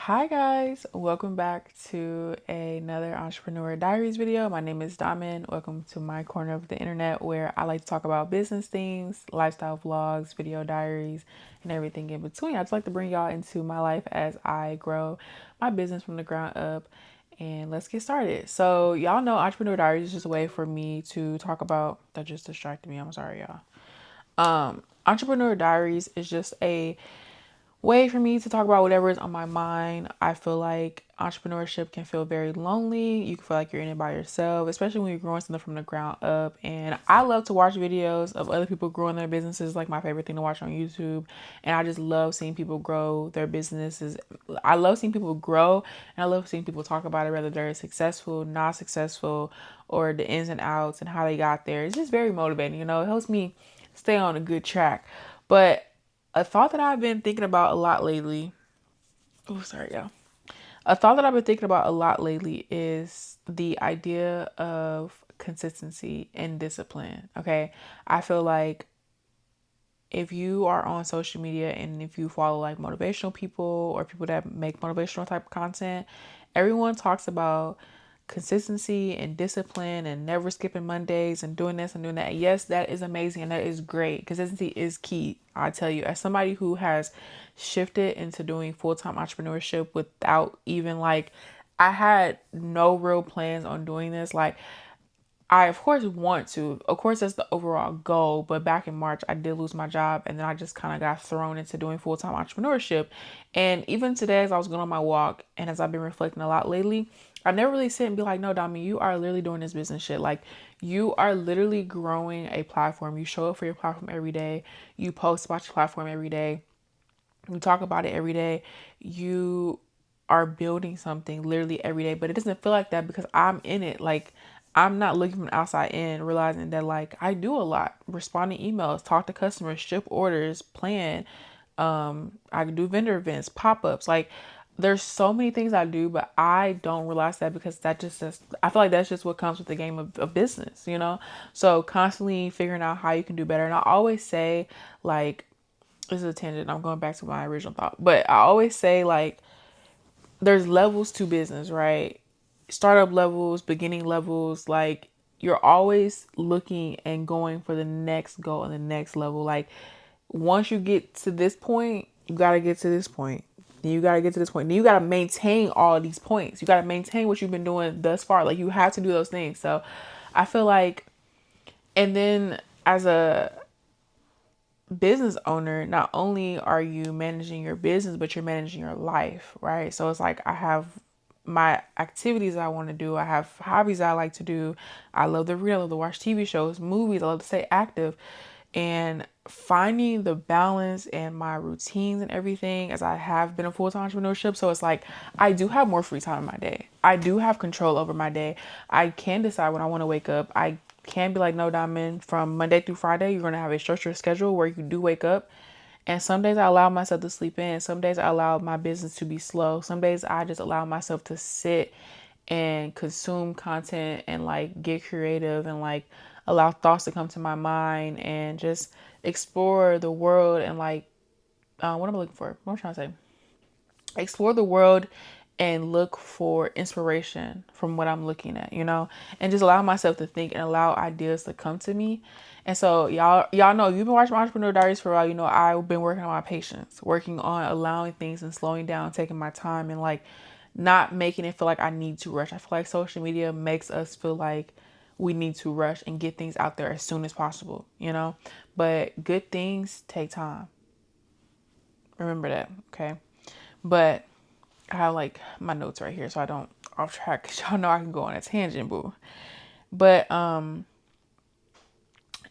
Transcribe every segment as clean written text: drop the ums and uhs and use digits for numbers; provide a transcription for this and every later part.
Hi guys, welcome back to another Entrepreneur Diaries video. My name is Diamond. Welcome to my corner of the internet where I like to talk about business things, lifestyle vlogs, video diaries, and everything in between. I just like to bring y'all into my life as I grow my business from the ground up. And let's get started. So y'all know Entrepreneur Diaries is just a way for me to talk about, that just distracted me. I'm sorry, y'all. Entrepreneur Diaries is just a way for me to talk about whatever is on my mind. I feel like entrepreneurship can feel very lonely. You can feel like you're in it by yourself, especially when you're growing something from the ground up. And I love to watch videos of other people growing their businesses, like my favorite thing to watch on YouTube. And I just love seeing people grow their businesses. I love seeing people grow, and I love seeing people talk about it, whether they're successful, not successful, or the ins and outs and how they got there. It's just very motivating, it helps me stay on a good track. But a thought that I've been thinking about a lot lately. Oh, sorry, y'all. A thought that I've been thinking about a lot lately is the idea of consistency and discipline. Okay. I feel like if you are on social media and if you follow like motivational people or people that make motivational type of content, everyone talks about consistency and discipline and never skipping Mondays and doing this and doing that. Yes, that is amazing and that is great. Consistency is key. I tell you, as somebody who has shifted into doing full-time entrepreneurship without even like, I had no real plans on doing this. Like, I, of course, want to. Of course, that's the overall goal. But back in March, I did lose my job. And then I just kind of got thrown into doing full time entrepreneurship. And even today, as I was going on my walk and as I've been reflecting a lot lately, I never really sit and be like, no, Dami, you are literally doing this business shit. Like, you are literally growing a platform. You show up for your platform every day. You post about your platform every day. You talk about it every day. You are building something literally every day, but it doesn't feel like that because I'm in it. Like, I'm not looking from the outside in, realizing that like I do a lot, respond to emails, talk to customers, ship orders, plan. I do vendor events, pop-ups. Like, there's so many things I do, but I don't realize that because that just says, I feel like that's just what comes with the game of business. So constantly figuring out how you can do better. And I always say, like, this is a tangent. I'm going back to my original thought, but I always say like there's levels to business, right? Startup levels, beginning levels. Like, you're always looking and going for the next goal and the next level. Like, once you get to this point, you got to get to this point. Then you got to get to this point. Then you got to maintain all of these points. You got to maintain what you've been doing thus far. Like, you have to do those things. So I feel like, and then as a business owner, not only are you managing your business, but you're managing your life, right? So it's like I have my activities I want to do. I have hobbies I like to do. I love to read. I love to watch TV shows, movies. I love to stay active. And finding the balance and my routines and everything as I have been a full-time entrepreneurship. So it's like I do have more free time in my day. I do have control over my day. I can decide when I want to wake up. I can be like, no, Diamond, from Monday through Friday, you're going to have a structured schedule where you do wake up. And some days I allow myself to sleep in. Some days I allow my business to be slow. Some days I just allow myself to sit and consume content and like get creative and like allow thoughts to come to my mind and just explore the world and like what am I looking for? What am I trying to say? Explore the world and look for inspiration from what I'm looking at, and just allow myself to think and allow ideas to come to me. And so y'all know, you've been watching my Entrepreneur Diaries for a while. I've been working on my patience, working on allowing things and slowing down, taking my time and like not making it feel like I need to rush. I feel like social media makes us feel like we need to rush and get things out there as soon as possible. But good things take time. Remember that, okay? But I have like my notes right here so I don't off track, because y'all know I can go on a tangent, boo. But and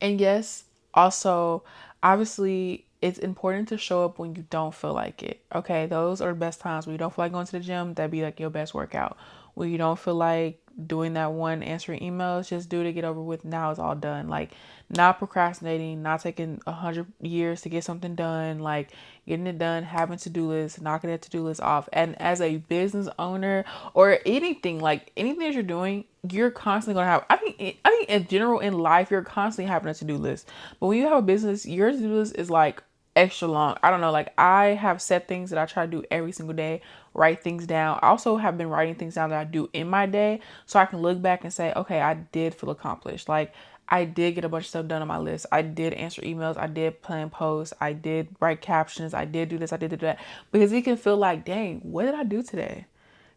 yes, also obviously it's important to show up when you don't feel like it. Okay, those are the best times when you don't feel like going to the gym. That'd be like your best workout. When you don't feel like doing that one answering emails, just do it to get over with. Now it's all done. Like, not procrastinating, not taking 100 years to get something done, like getting it done, having to-do lists, knocking that to-do list off. And as a business owner or anything, like anything that you're doing, you're constantly going to have, I think in general in life, you're constantly having a to-do list. But when you have a business, your to-do list is like extra long. I don't know. Like, I have set things that I try to do every single day, write things down. I also have been writing things down that I do in my day so I can look back and say, okay, I did feel accomplished. Like, I did get a bunch of stuff done on my list. I did answer emails. I did plan posts. I did write captions. I did do this. I did do that. Because it can feel like, dang, what did I do today?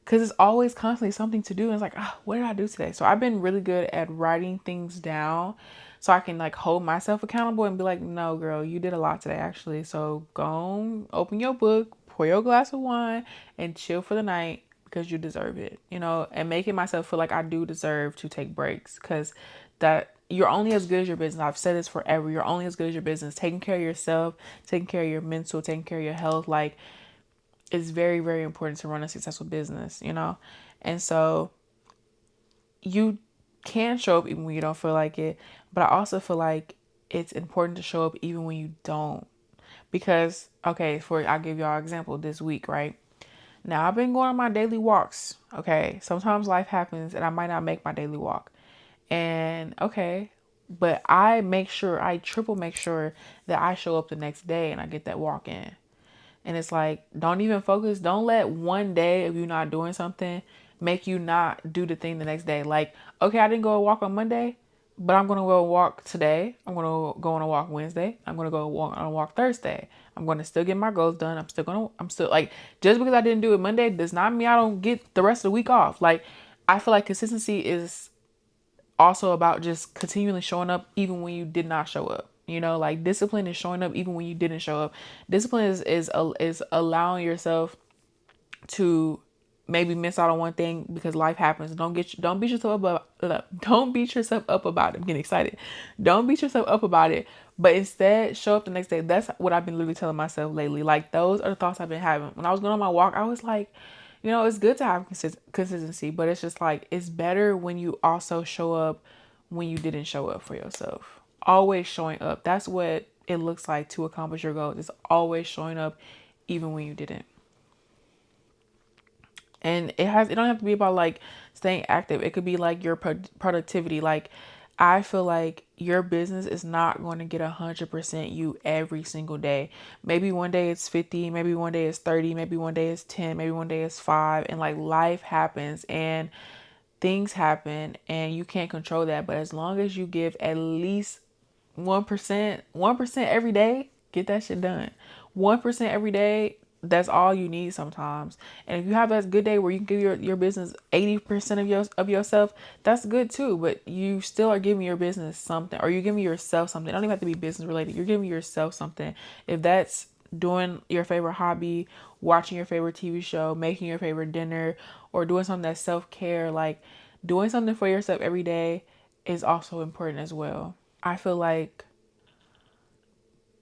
Because it's always constantly something to do. And it's like, what did I do today? So I've been really good at writing things down so I can like hold myself accountable and be like, no, girl, you did a lot today, actually. So go on, open your book, pour your glass of wine, and chill for the night because you deserve it, you know, and making myself feel like I do deserve to take breaks because that you're only as good as your business. I've said this forever. You're only as good as your business. Taking care of yourself, taking care of your mental, taking care of your health, like, it's very, very important to run a successful business, you know? And so you can show up even when you don't feel like it. But I also feel like it's important to show up even when you don't. Because, okay, I'll give y'all an example this week, right? Now, I've been going on my daily walks, okay? Sometimes life happens and I might not make my daily walk. And, okay, but I triple make sure that I show up the next day and I get that walk in. And it's like, don't even focus. Don't let one day of you not doing something make you not do the thing the next day. Like, okay, I didn't go walk on Monday, but I'm going to go walk today. I'm going to go on a walk Wednesday. I'm going to go walk on a walk Thursday. I'm going to still get my goals done. I'm still like, just because I didn't do it Monday does not mean I don't get the rest of the week off. Like, I feel like consistency is also about just continually showing up even when you did not show up. You know, like, discipline is showing up even when you didn't show up. Discipline is allowing yourself to maybe miss out on one thing because life happens. Don't beat yourself don't beat yourself up about it. I'm getting excited. Don't beat yourself up about it, but instead show up the next day. That's what I've been literally telling myself lately. Like, those are the thoughts I've been having. When I was going on my walk, I was like, you know, it's good to have consistency, but it's just like, it's better when you also show up when you didn't show up for yourself. Always showing up. That's what it looks like to accomplish your goals. It's always showing up even when you didn't. And it don't have to be about like staying active. It could be like your productivity. Like, I feel like your business is not going to get 100% you every single day. Maybe one day it's 50, maybe one day it's 30, maybe one day it's 10, maybe one day it's 5. And like, life happens and things happen and you can't control that. But as long as you give at least 1% every day, get that shit done. 1% every day, that's all you need sometimes. And if you have that good day where you can give your business 80% of yourself, that's good too. But you still are giving your business something, or you're giving yourself something. It don't even have to be business related. You're giving yourself something. If that's doing your favorite hobby, watching your favorite TV show, making your favorite dinner, or doing something that's self-care, like doing something for yourself every day is also important as well. I feel like,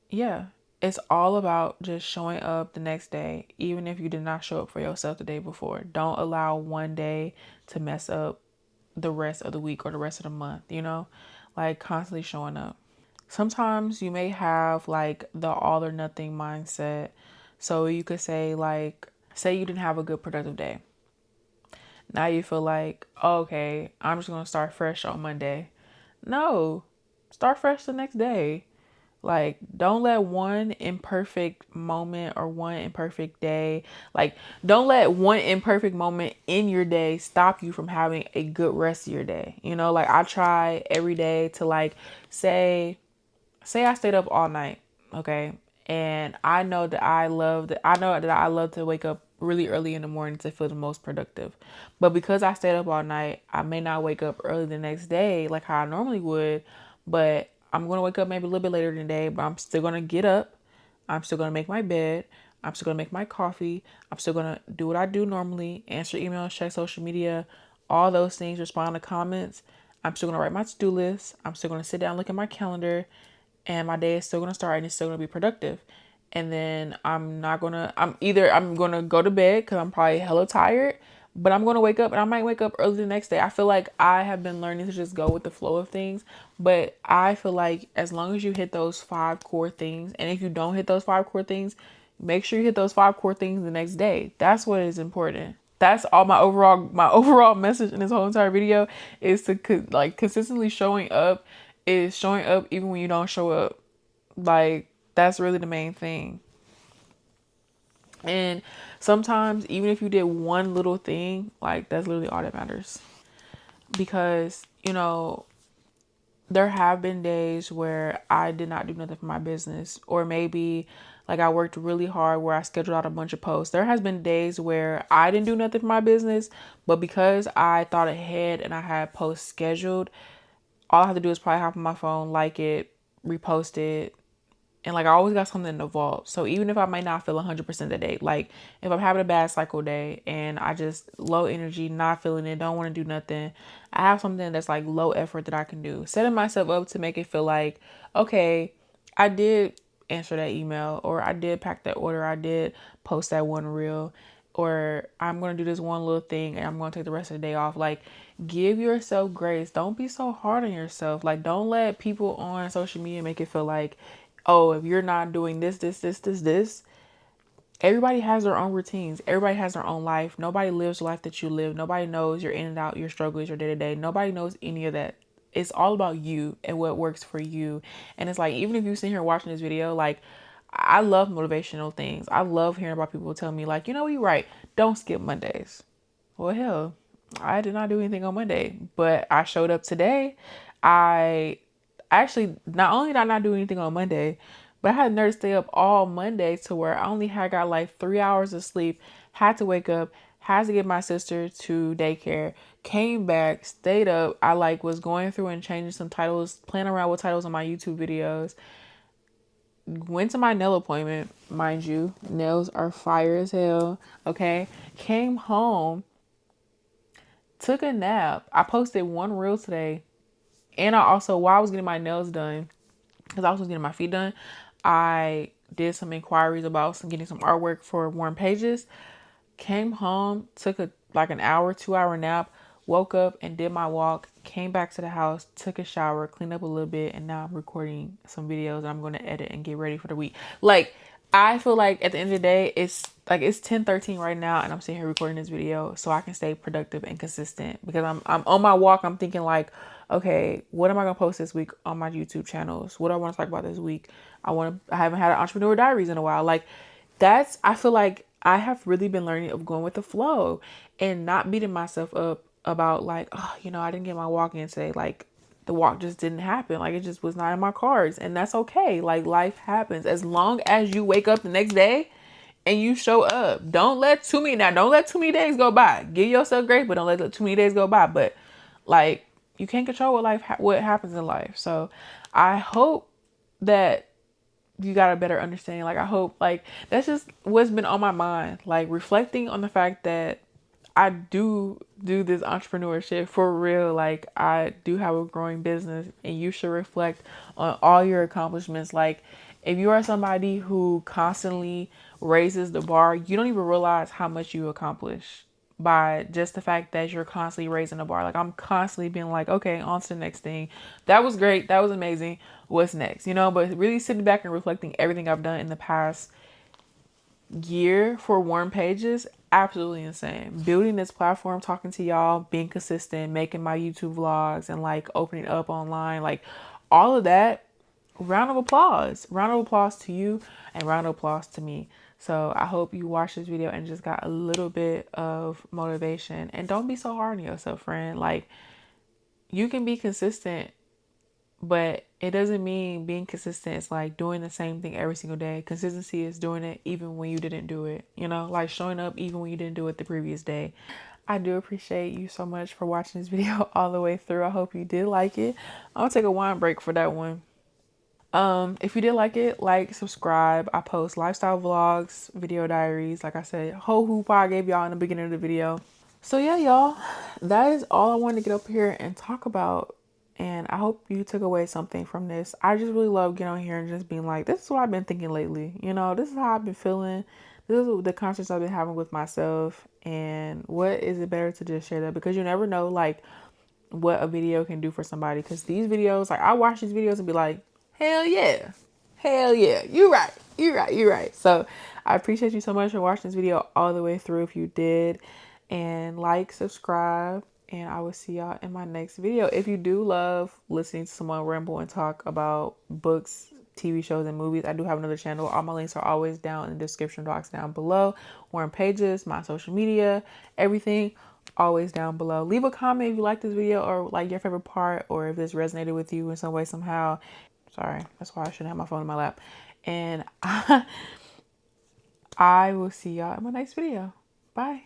yeah, it's all about just showing up the next day, even if you did not show up for yourself the day before. Don't allow one day to mess up the rest of the week or the rest of the month, you know? Like, constantly showing up. Sometimes you may have like the all or nothing mindset. So you could say, like, say you didn't have a good productive day. Now you feel like, oh, okay, I'm just going to start fresh on Monday. No, start fresh the next day. Like, don't let one imperfect moment or one imperfect day, like, don't let one imperfect moment in your day stop you from having a good rest of your day. You know, like, I try every day to, like, say I stayed up all night, okay? And I know that I love to wake up really early in the morning to feel the most productive. But because I stayed up all night, I may not wake up early the next day like how I normally would, but I'm going to wake up maybe a little bit later in the day, but I'm still going to get up. I'm still going to make my bed. I'm still going to make my coffee. I'm still going to do what I do normally, answer emails, check social media, all those things, respond to comments. I'm still going to write my to-do list. I'm still going to sit down, look at my calendar, and my day is still going to start and it's still going to be productive. And then I'm going to go to bed because I'm probably hella tired, but I'm going to wake up and I might wake up early the next day. I feel like I have been learning to just go with the flow of things, but I feel like as long as you hit those 5 core things, and if you don't hit those 5 core things, make sure you hit those 5 core things the next day. That's what is important. That's all my overall message in this whole entire video is to like consistently showing up, is showing up even when you don't show up. Like, That's really the main thing. And sometimes even if you did one little thing, like that's literally all that matters. Because, there have been days where I did not do nothing for my business, or maybe like I worked really hard where I scheduled out a bunch of posts. There has been days where I didn't do nothing for my business, but because I thought ahead and I had posts scheduled, all I have to do is probably hop on my phone, like it, repost it, and like I always got something to vault. So even if I might not feel 100% the day, like if I'm having a bad cycle day and I just low energy, not feeling it, don't want to do nothing, I have something that's like low effort that I can do. Setting myself up to make it feel like, okay, I did answer that email, or I did pack that order, I did post that one reel, or I'm going to do this one little thing and I'm going to take the rest of the day off. Like, give yourself grace. Don't be so hard on yourself. Like, don't let people on social media make it feel like, oh, if you're not doing this, everybody has their own routines. Everybody has their own life. Nobody lives the life that you live. Nobody knows your in and out, your struggles, your day to day. Nobody knows any of that. It's all about you and what works for you. And it's like, even if you sit here watching this video, like, I love motivational things. I love hearing about people tell me, like, you're right. Don't skip Mondays. Well, hell, I did not do anything on Monday, but I showed up today. I actually, not only did I not do anything on Monday, but I had nerve to stay up all Monday to where I only had got like 3 hours of sleep, had to wake up, had to get my sister to daycare, came back, stayed up. I like was going through and changing some titles, playing around with titles on my YouTube videos. Went to my nail appointment, mind you. Nails are fire as hell. Okay. Came home, took a nap. I posted one reel today. And I also, while I was getting my nails done, because I was getting my feet done, I did some inquiries about getting some artwork for Warm Pages. Came home, took an hour, 2 hour nap, woke up and did my walk, came back to the house, took a shower, cleaned up a little bit, and now I'm recording some videos that I'm going to edit and get ready for the week. Like, I feel like at the end of the day, it's 10:13 right now, and I'm sitting here recording this video so I can stay productive and consistent, because I'm on my walk. I'm thinking like, okay, what am I gonna post this week on my YouTube channels? What do I want to talk about this week? I haven't had an Entrepreneur Diaries in a while. Like, I feel like I have really been learning of going with the flow and not beating myself up about like, oh, I didn't get my walk in today. Like, the walk just didn't happen. Like, it just was not in my cards. And that's okay. Like, life happens. As long as you wake up the next day and you show up. Don't let too many days go by. Give yourself grace, but don't let too many days go by. But like, you can't control what happens in life. So I hope that you got a better understanding. Like, I hope, like, that's just what's been on my mind. Like, reflecting on the fact that I do this entrepreneurship for real. Like, I do have a growing business, and you should reflect on all your accomplishments. Like, if you are somebody who constantly raises the bar, you don't even realize how much you accomplish by just the fact that you're constantly raising the bar. Like, I'm constantly being like, okay, on to the next thing. That was great. That was amazing. What's next? But really sitting back and reflecting everything I've done in the past year for Warm Pages, absolutely insane. Building this platform, talking to y'all, being consistent, making my YouTube vlogs, and like opening up online, like all of that. Round of applause. Round of applause to you, and round of applause to me. So I hope you watched this video and just got a little bit of motivation. And don't be so hard on yourself, friend. Like, you can be consistent, but it doesn't mean being consistent is like doing the same thing every single day. Consistency is doing it even when you didn't do it. Like showing up even when you didn't do it the previous day. I do appreciate you so much for watching this video all the way through. I hope you did like it. I'm gonna take a wine break for that one. If you did like it, like, subscribe. I post lifestyle vlogs, video diaries, like I said, whole hoop I gave y'all in the beginning of the video. So yeah, y'all, that is all I wanted to get up here and talk about. And I hope you took away something from this. I just really love getting on here and just being like, this is what I've been thinking lately. This is how I've been feeling. This is the conversations I've been having with myself. And what is it better to just share that? Because you never know, like, what a video can do for somebody. Because these videos, like, I watch these videos and be like, hell yeah. Hell yeah. You're right. You're right. So I appreciate you so much for watching this video all the way through if you did. And like, subscribe, and I will see y'all in my next video. If you do love listening to someone ramble and talk about books, TV shows and movies. I do have another channel. All my links are always down in the description box down below. Warm pages, my social media, everything always down below. Leave a comment if you like this video or like your favorite part, or if this resonated with you in some way, somehow. Sorry, that's why I shouldn't have my phone in my lap. And I will see y'all in my next video. Bye.